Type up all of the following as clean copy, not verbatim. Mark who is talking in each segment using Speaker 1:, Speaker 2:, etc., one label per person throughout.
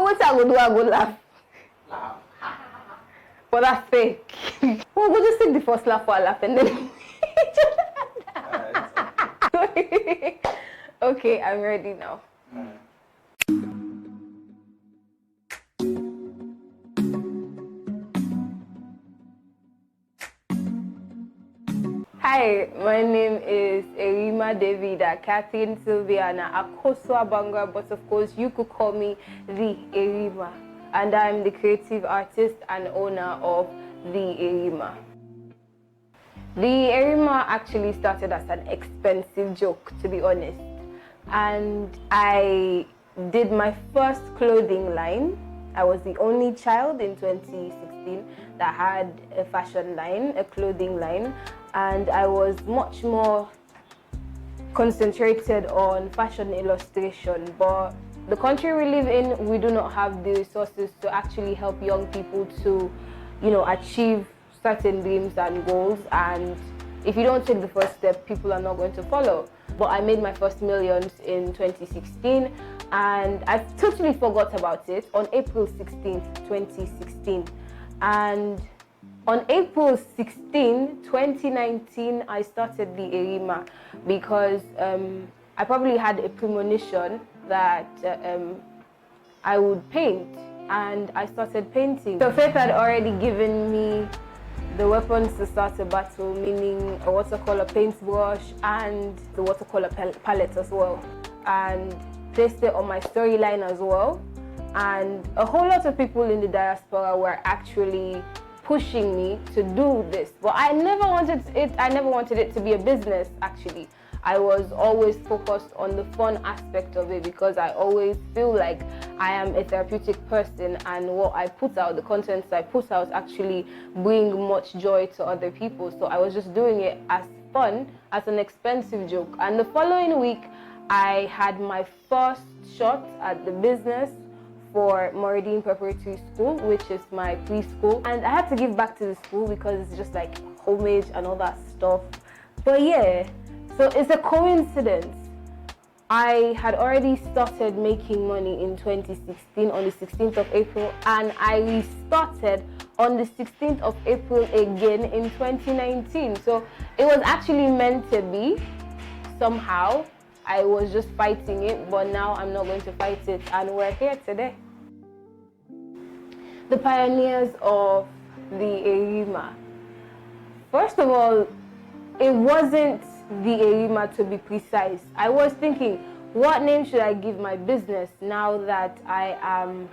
Speaker 1: what I would do, I would laugh.
Speaker 2: Laugh.
Speaker 1: But that's fake. Well, we'll just take the first laugh for a laugh and then. Okay, I'm ready now. Hi, my name is Arimah Davida, Catherine Sylviana Akosua Banga, but of course you could call me the Arimah. And I'm the creative artist and owner of the Arimah. The Arimah actually started as an expensive joke, to be honest. And I did my first clothing line. I was the only child in 2016 that had a fashion line, a clothing line. And I was much more concentrated on fashion illustration. But the country we live in, we do not have the resources to actually help young people to, achieve certain dreams and goals. And if you don't take the first step, people are not going to follow. But I made my first millions in 2016, and I totally forgot about it on April 16th, 2016. And on April 16, 2019, I started the Arimah because I probably had a premonition that I would paint, and I started painting. So Faith had already given me the weapons to start a battle, meaning a watercolor paintbrush and the watercolor palette as well, and placed it on my storyline as well. And a whole lot of people in the diaspora were actually pushing me to do this, but I never wanted it to be a business. Actually, I was always focused on the fun aspect of it because I always feel like I am a therapeutic person, and what I put out, the contents I put out, actually bring much joy to other people. So I was just doing it as fun, as an expensive joke. And the following week, I had my first shot at the business for Moradine Preparatory School, which is my preschool. And I had to give back to the school because it's just like homage and all that stuff. But yeah, so it's a coincidence. I had already started making money in 2016 on the 16th of April, and I restarted on the 16th of April again in 2019. So it was actually meant to be somehow. I was just fighting it, but now I'm not going to fight it, and we're here today. The pioneers of the Arimah. First of all, it wasn't the Arimah, to be precise. I was thinking, what name should I give my business now that I am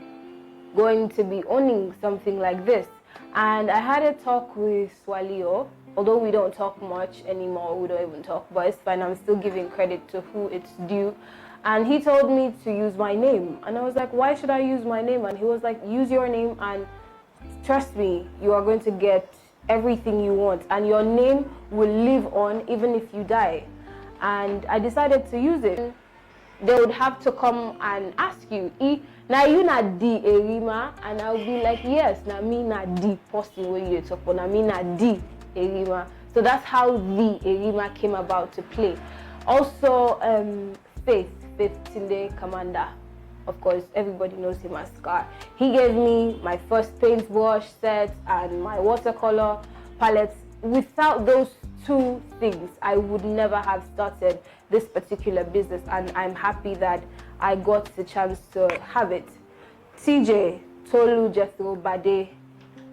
Speaker 1: going to be owning something like this? And I had a talk with Swalio. Although we don't talk much anymore, we don't even talk, but it's fine, I'm still giving credit to who it's due. And he told me to use my name. And I was like, why should I use my name? And he was like, use your name, and trust me, you are going to get everything you want, and your name will live on even if you die. And I decided to use it. They would have to come and ask you, now you not the Arimah? And I would be like, yes, now me not the person where you talk about, now me not the Arimah. So that's how the Arimah came about to play. Also, Faith Tunde Commander. Of course, everybody knows him as Scar. He gave me my first paintbrush set and my watercolor palettes. Without those two things, I would never have started this particular business, and I'm happy that I got the chance to have it. TJ, Tolu Jethro Bade,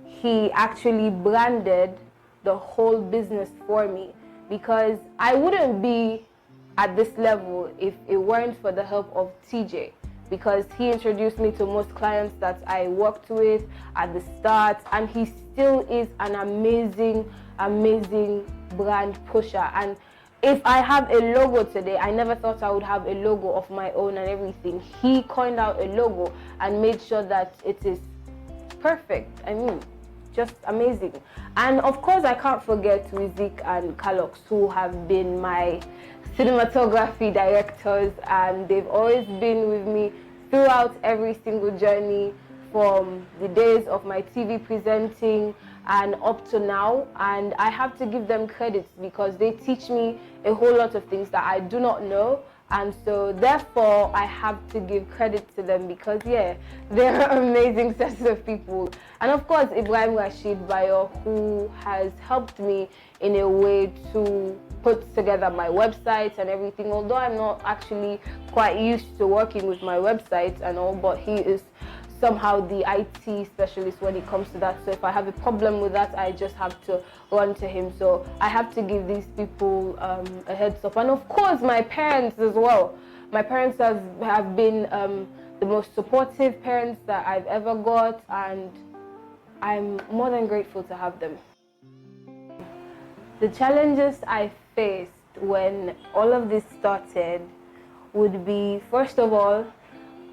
Speaker 1: he actually branded the whole business for me, because I wouldn't be at this level if it weren't for the help of TJ, because he introduced me to most clients that I worked with at the start, and he still is an amazing brand pusher. And if I have a logo today, I never thought I would have a logo of my own and everything. He coined out a logo and made sure that it is perfect. I mean, just amazing. And of course, I can't forget Rizik and Kalox, who have been my cinematography directors, and they've always been with me throughout every single journey, from the days of my TV presenting and up to now. And I have to give them credit because they teach me a whole lot of things that I do not know, And so therefore I have to give credit to them, because yeah, they're amazing sets of people. And of course Ibrahim Rashid Bayo, who has helped me in a way to put together my website and everything, although I'm not actually quite used to working with my website and all, but he is somehow the IT specialist when it comes to that. So if I have a problem with that, I just have to run to him. So I have to give these people a heads up. And of course my parents as well. My parents have been the most supportive parents that I've ever got, and I'm more than grateful to have them. The challenges I faced when all of this started would be, first of all,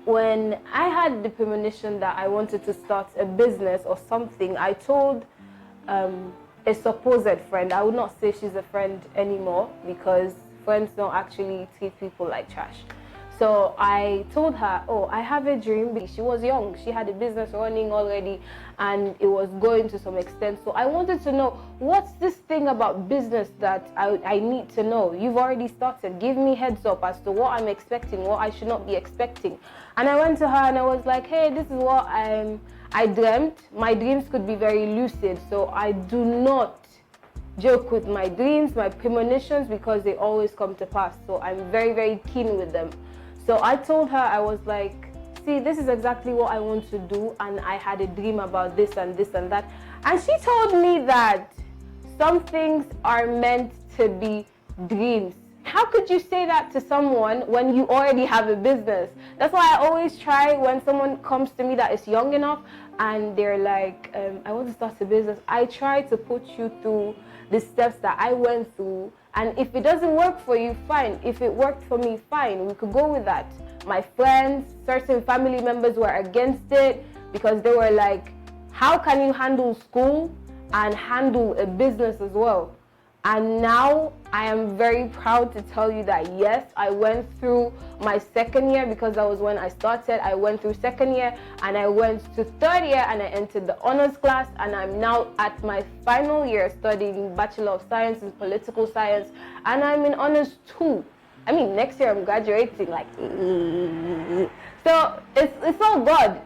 Speaker 1: when I had the premonition that I wanted to start a business or something, I told a supposed friend, I would not say she's a friend anymore, because friends don't actually treat people like trash. So I told her, oh, I have a dream. She was young, she had a business running already, and it was going to some extent. So I wanted to know, what's this thing about business that I need to know? You've already started. Give me heads up as to what I'm expecting, what I should not be expecting. And I went to her and I was like, hey, this is what I dreamt. My dreams could be very lucid, so I do not joke with my dreams, my premonitions, because they always come to pass. So I'm very, very keen with them. So I told her, I was like, see, this is exactly what I want to do, and I had a dream about this and this and that. And she told me that some things are meant to be dreams. How could you say that to someone when you already have a business? That's why I always try, when someone comes to me that is young enough and they're like, I want to start a business, I try to put you through the steps that I went through. And if it doesn't work for you, fine. If it worked for me, fine. We could go with that. My friends, certain family members were against it, because they were like, how can you handle school and handle a business as well? And now I am very proud to tell you that yes, I went through my second year, because that was when I started. I went through second year and I went to third year and I entered the honors class, and I'm now at my final year studying Bachelor of Science in Political Science, and I'm in honors 2. I mean, next year I'm graduating, like, so it's all God.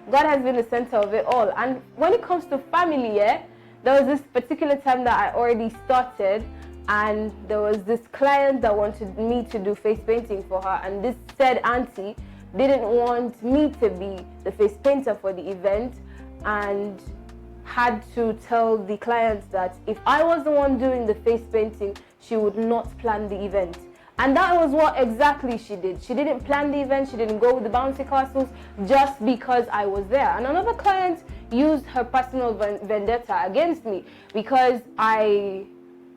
Speaker 1: God has been the center of it all. And when it comes to family, yeah, there was this particular time that I already started, and there was this client that wanted me to do face painting for her, and this said auntie didn't want me to be the face painter for the event, and had to tell the client that if I was the one doing the face painting, she would not plan the event. And that was what exactly she did. She didn't plan the event, she didn't go with the bouncy castles just because I was there. And another client used her personal vendetta against me, because I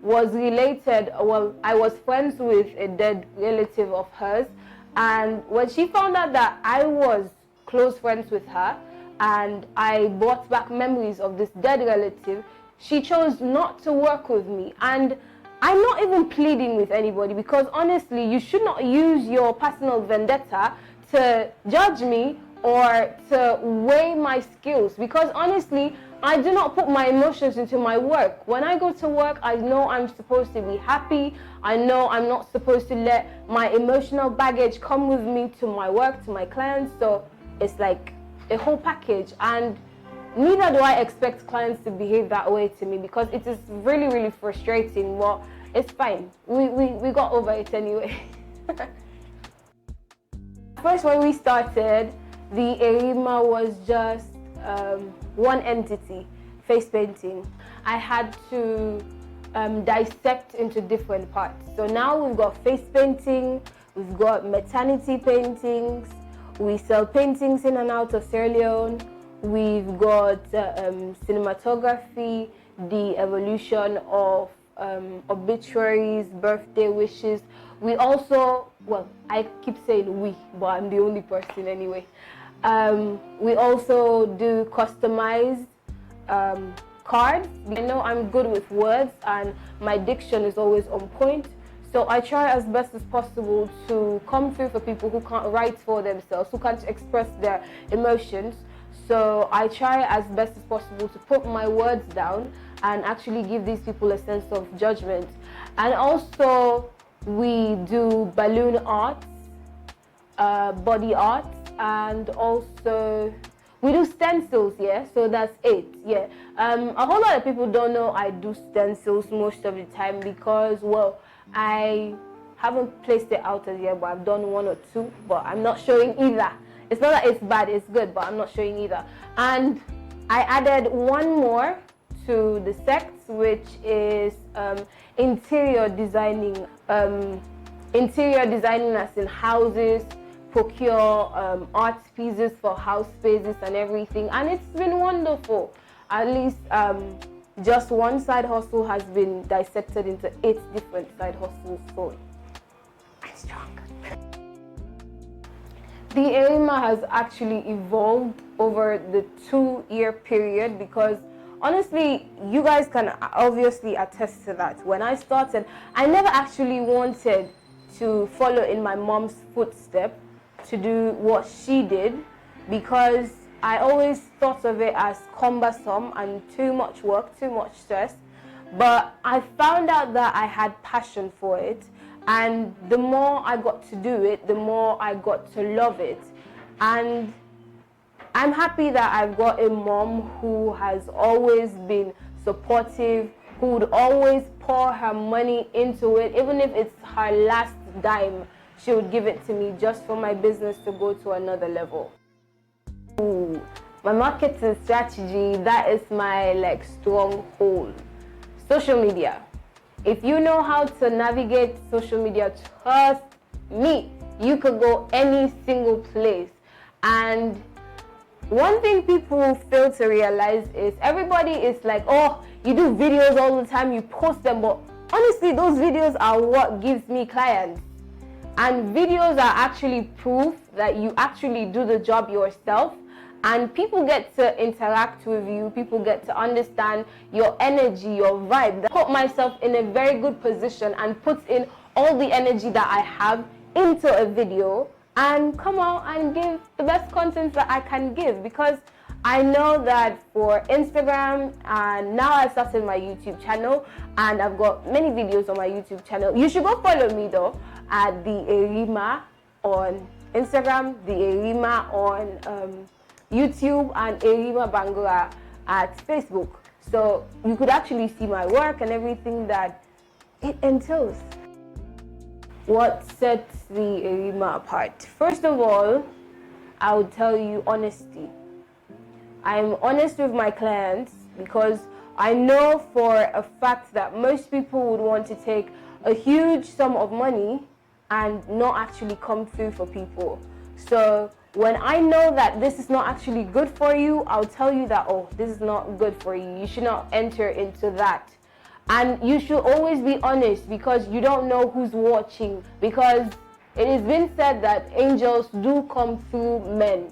Speaker 1: was related, well, I was friends with a dead relative of hers. And when she found out that I was close friends with her, and I brought back memories of this dead relative, she chose not to work with me. And I'm not even pleading with anybody, because honestly, you should not use your personal vendetta to judge me or to weigh my skills, because honestly, I do not put my emotions into my work. When I go to work, I know I'm supposed to be happy. I know I'm not supposed to let my emotional baggage come with me to my work, to my clients. So it's like a whole package, and neither do I expect clients to behave that way to me, because it is really, really frustrating. Well, it's fine. We got over it anyway. First, when we started, the Arimah was just one entity, face painting. I had to dissect into different parts. So now we've got face painting, we've got maternity paintings, we sell paintings in and out of Sierra Leone, we've got cinematography, the evolution of obituaries, birthday wishes. We also, well, I keep saying we, but I'm the only person anyway. We also do customized cards. I know I'm good with words and my diction is always on point. So I try as best as possible to come through for people who can't write for themselves, who can't express their emotions. So I try as best as possible to put my words down and actually give these people a sense of judgment. And also, We do balloon arts, body arts, and also we do stencils, yeah, so that's it, yeah. A whole lot of people don't know I do stencils most of the time because, well, I haven't placed it out as yet, but I've done one or two, but I'm not showing either. It's not that it's bad, it's good, but I'm not showing either. And I added one more to the sect, which is interior designing. Interior designing as in houses, procure art pieces for house spaces and everything, and it's been wonderful. At least just one side hustle has been dissected into 8 different side hustles, so I'm strong. The Arimah has actually evolved over the 2-year period because honestly, you guys can obviously attest to that. When I started, I never actually wanted to follow in my mom's footsteps to do what she did because I always thought of it as cumbersome and too much work, too much stress. But I found out that I had passion for it, and the more I got to do it, the more I got to love it. And I'm happy that I've got a mom who has always been supportive, who would always pour her money into it, even if it's her last dime, she would give it to me just for my business to go to another level. Ooh, my marketing strategy, that is my stronghold. Social media. If you know how to navigate social media, trust me, you could go any single place. And one thing people fail to realize is everybody is like, oh, you do videos all the time, you post them, but honestly, those videos are what gives me clients. And videos are actually proof that you actually do the job yourself, and people get to interact with you, people get to understand your energy, your vibe. I put myself in a very good position and put in all the energy that I have into a video and come out and give the best content that I can give, because I know that for Instagram, and now I've started my YouTube channel and I've got many videos on my YouTube channel. You should go follow me though at the Arimah on Instagram, the Arimah on YouTube, and Arimah Bangura at Facebook. So you could actually see my work and everything that it entails. What sets the Arimah apart? First of all, I would tell you honesty. I'm honest with my clients because I know for a fact that most people would want to take a huge sum of money and not actually come through for people. So when I know that this is not actually good for you, I'll tell you that, oh, this is not good for you. You should not enter into that. And you should always be honest because you don't know who's watching. Because it has been said that angels do come through men.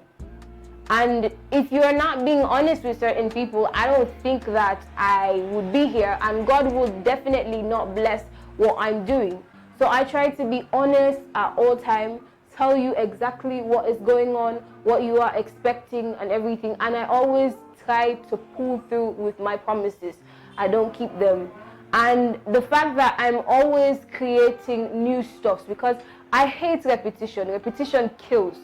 Speaker 1: And if you're not being honest with certain people, I don't think that I would be here, and God would definitely not bless what I'm doing. So I try to be honest at all times, tell you exactly what is going on, what you are expecting and everything. And I always try to pull through with my promises. I don't keep them. And the fact that I'm always creating new stuff, because I hate repetition. Repetition kills.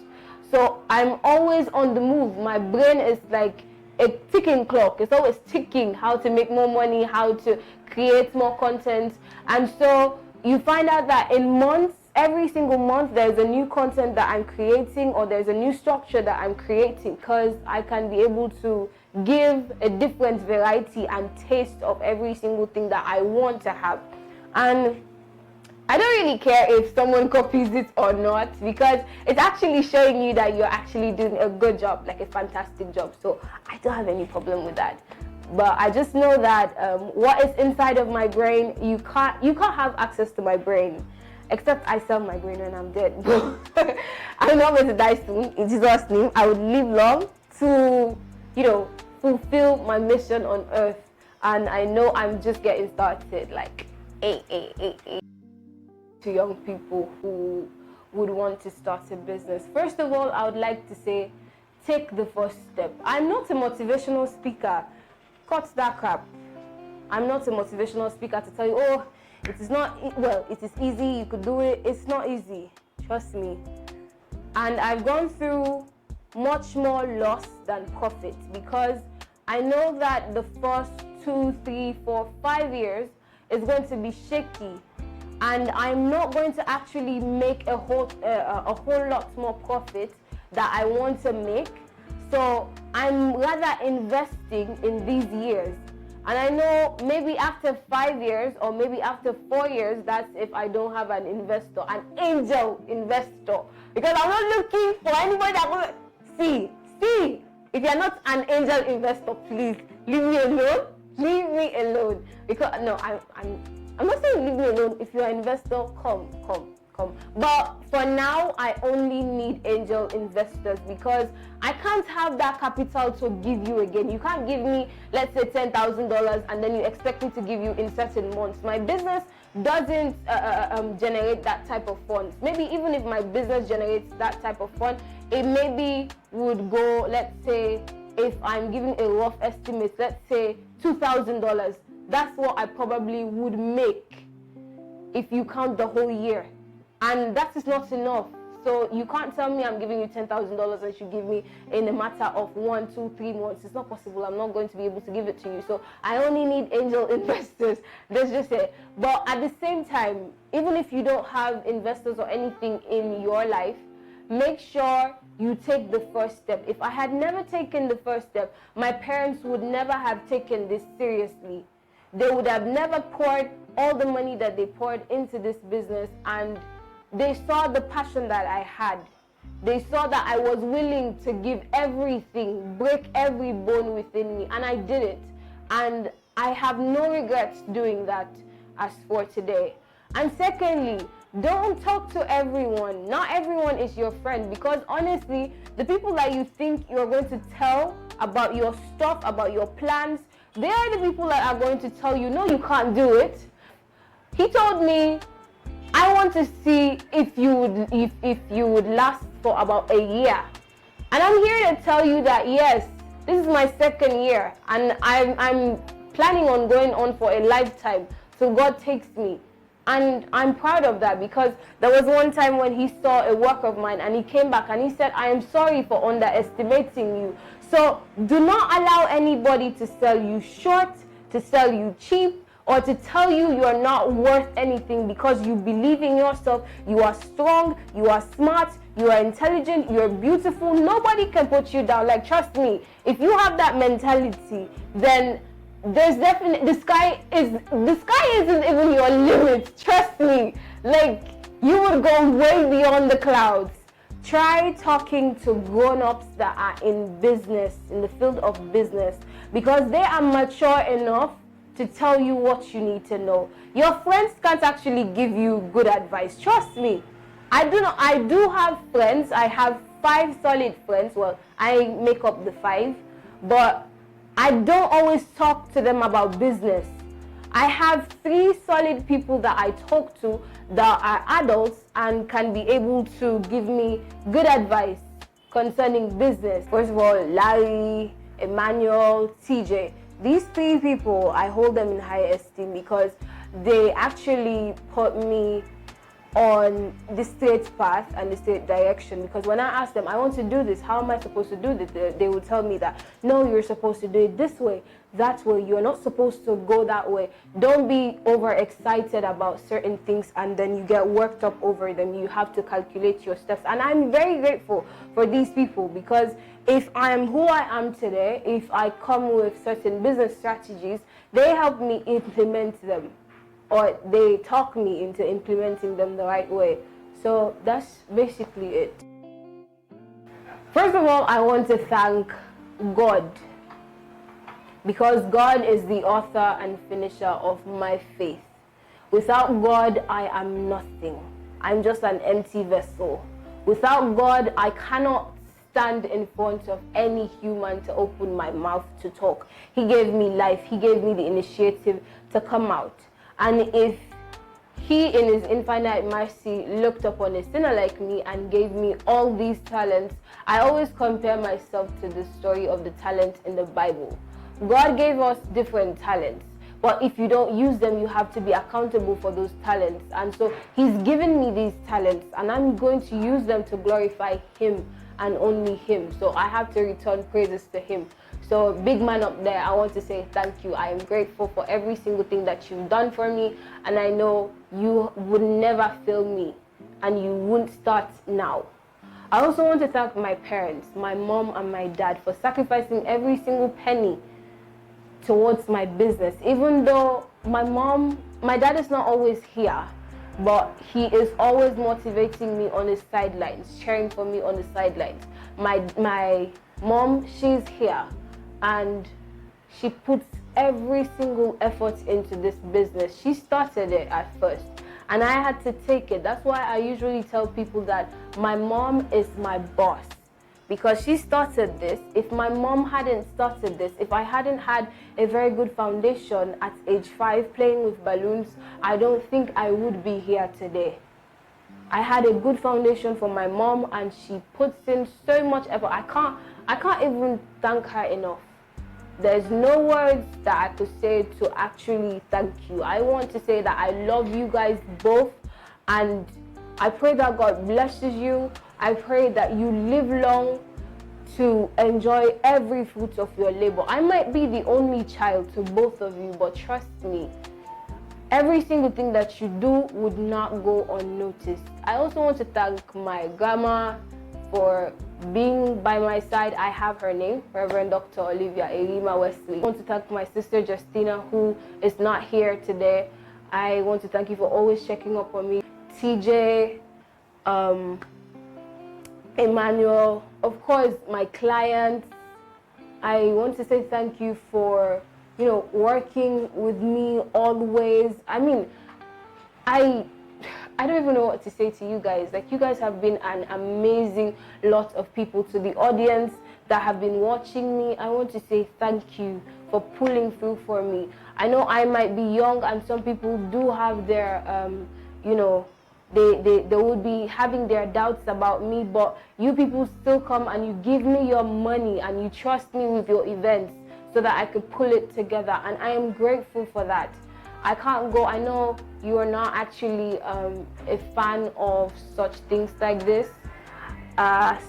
Speaker 1: So I'm always on the move. My brain is like a ticking clock. It's always ticking how to make more money, how to create more content. And so you find out that in months, every single month, there's a new content that I'm creating, or there's a new structure that I'm creating, because I can be able to give a different variety and taste of every single thing that I want to have. And I don't really care if someone copies it or not, because it's actually showing you that you're actually doing a good job, like a fantastic job. So I don't have any problem with that. But I just know that what is inside of my brain, you can't have access to my brain, except I sell my brain when I'm dead. I'm not going to die soon. In Jesus' name, I would live long to, fulfill my mission on earth. And I know I'm just getting started, like, to young people who would want to start a business. First of all, I would like to say, take the first step. I'm not a motivational speaker. Cut that crap. I'm not a motivational speaker to tell you, oh, It is not, well, it is easy, you could do it. It's not easy, trust me. And I've gone through much more loss than profit, because I know that the first 2, 3, 4, 5 years is going to be shaky, and I'm not going to actually make a whole lot more profit that I want to make. So I'm rather investing in these years. And I know maybe after 5 years or maybe after 4 years, that's if I don't have an investor, an angel investor. Because I'm not looking for anybody that will see. If you're not an angel investor, please leave me alone. Leave me alone. Because no, I'm not saying leave me alone. If you're an investor, come. But for now, I only need angel investors, because I can't have that capital to give you again. You can't give me, let's say, $10,000 and then you expect me to give you in certain months. My business doesn't generate that type of funds. Maybe even if my business generates that type of fund, it maybe would go, let's say, if I'm giving a rough estimate, let's say $2,000. That's what I probably would make if you count the whole year. And that is not enough. So you can't tell me I'm giving you $10,000 and you give me in a matter of 1, 2, 3 months. It's not possible. I'm not going to be able to give it to you. So I only need angel investors. That's just it. But at the same time, even if you don't have investors or anything in your life, make sure you take the first step. If I had never taken the first step, my parents would never have taken this seriously. They would have never poured all the money that they poured into this business, and they saw the passion that I had. They saw that I was willing to give everything, break every bone within me, and I did it. And I have no regrets doing that as for today. And secondly, don't talk to everyone. Not everyone is your friend, because honestly, the people that you think you're going to tell about your stuff, about your plans, they are the people that are going to tell you, no, you can't do it. He told me, I want to see if you would last for about a year. And I'm here to tell you that yes, this is my second year, and I'm planning on going on for a lifetime. So God takes me. And I'm proud of that, because there was one time when he saw a work of mine and he came back and he said, I am sorry for underestimating you. So do not allow anybody to sell you short, to sell you cheap, or to tell you you are not worth anything because you believe in yourself. You are strong, you are smart, you are intelligent, you are beautiful. Nobody can put you down. Like, trust me, if you have that mentality, then there's definitely, the sky isn't even your limit. Trust me, like, you would go way beyond the clouds. Try talking to grown-ups that are in business, in the field of business, because they are mature enough to tell you what you need to know. Your friends can't actually give you good advice. Trust me. I do have friends. I have 5 solid friends. Well, I make up the 5, but I don't always talk to them about business. I have 3 solid people that I talk to that are adults and can be able to give me good advice concerning business. First of all, Larry, Emmanuel, TJ. These 3 people, I hold them in high esteem because they actually put me on the straight path and the straight direction. Because when I ask them, I want to do this, how am I supposed to do this? They will tell me that, no, you're supposed to do it this way, that way. You're not supposed to go that way. Don't be overexcited about certain things and then you get worked up over them. You have to calculate your steps. And I'm very grateful for these people, because if I am who I am today, if I come with certain business strategies, they help me implement them, or they talk me into implementing them the right way. So that's basically it. First of all, I want to thank God, because God is the author and finisher of my faith. Without God, I am nothing. I'm just an empty vessel. Without God, I cannot stand in front of any human to open my mouth to talk. He gave me life. He gave me the initiative to come out. And if he, in his infinite mercy, looked upon a sinner like me and gave me all these talents, I always compare myself to the story of the talent in the Bible. God gave us different talents. But if you don't use them, you have to be accountable for those talents. And so he's given me these talents, and I'm going to use them to glorify him and only him. So I have to return praises to him. So big man up there, I want to say thank you. I am grateful for every single thing that you've done for me, and I know you would never fail me, and you won't start now. I also want to thank my parents, my mom and my dad, for sacrificing every single penny towards my business. Even though my dad is not always here, but he is always motivating me on the sidelines, cheering for me on the sidelines. My mom, she's here, and she puts every single effort into this business. She started it at first, and I had to take it. That's why I usually tell people that my mom is my boss, because she started this. If my mom hadn't started this, if I hadn't had a very good foundation at age 5 playing with balloons, I don't think I would be here today. I had a good foundation from my mom, and she puts in so much effort. I can't even thank her enough. There's no words that I could say to actually thank you. I want to say that I love you guys both, and I pray that God blesses you. I pray that you live long to enjoy every fruit of your labor. I might be the only child to both of you, but trust me, every single thing that you do would not go unnoticed. I also want to thank my grandma for being by my side. I have her name, Reverend Dr. Olivia Arimah Wesley. I want to thank my sister Justina, who is not here today. I want to thank you for always checking up on me. TJ, Emmanuel, of course, my clients. I want to say thank you for, working with me always. I mean, I don't even know what to say to you guys. Like, you guys have been an amazing lot of people. To the audience that have been watching me, I want to say thank you for pulling through for me. I know I might be young, and some people do have their, they would be having their doubts about me, but you people still come and you give me your money and you trust me with your events so that I could pull it together, and I am grateful for that. I can't go. I know you are not actually a fan of such things like this,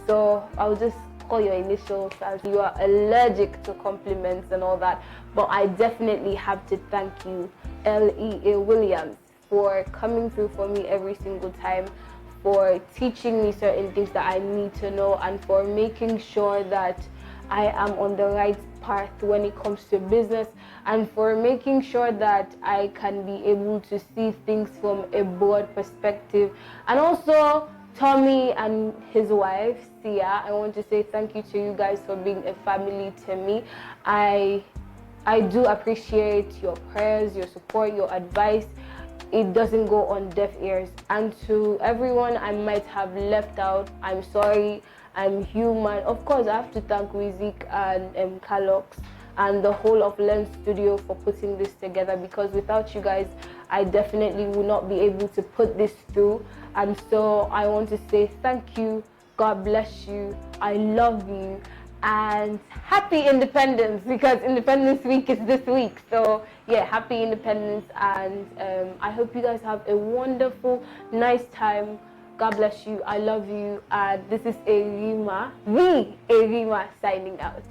Speaker 1: so I'll just call your initials as you are allergic to compliments and all that. But I definitely have to thank you, L.E.A. Williams, for coming through for me every single time, for teaching me certain things that I need to know, and for making sure that I am on the right path when it comes to business, and for making sure that I can be able to see things from a broad perspective. And also Tommy and his wife Sia, I want to say thank you to you guys for being a family to me. I do appreciate your prayers, your support, your advice. It doesn't go on deaf ears. And to everyone I might have left out, I'm sorry. I'm human. Of course, I have to thank Wizik and Calox and the whole of Lens Studio for putting this together, because without you guys, I definitely would not be able to put this through. And so I want to say thank you. God bless you. I love you. And happy Independence, because Independence Week is this week. So yeah, happy Independence, and I hope you guys have a wonderful, nice time. God bless you. I love you. And this is Arimah, the Arimah, signing out.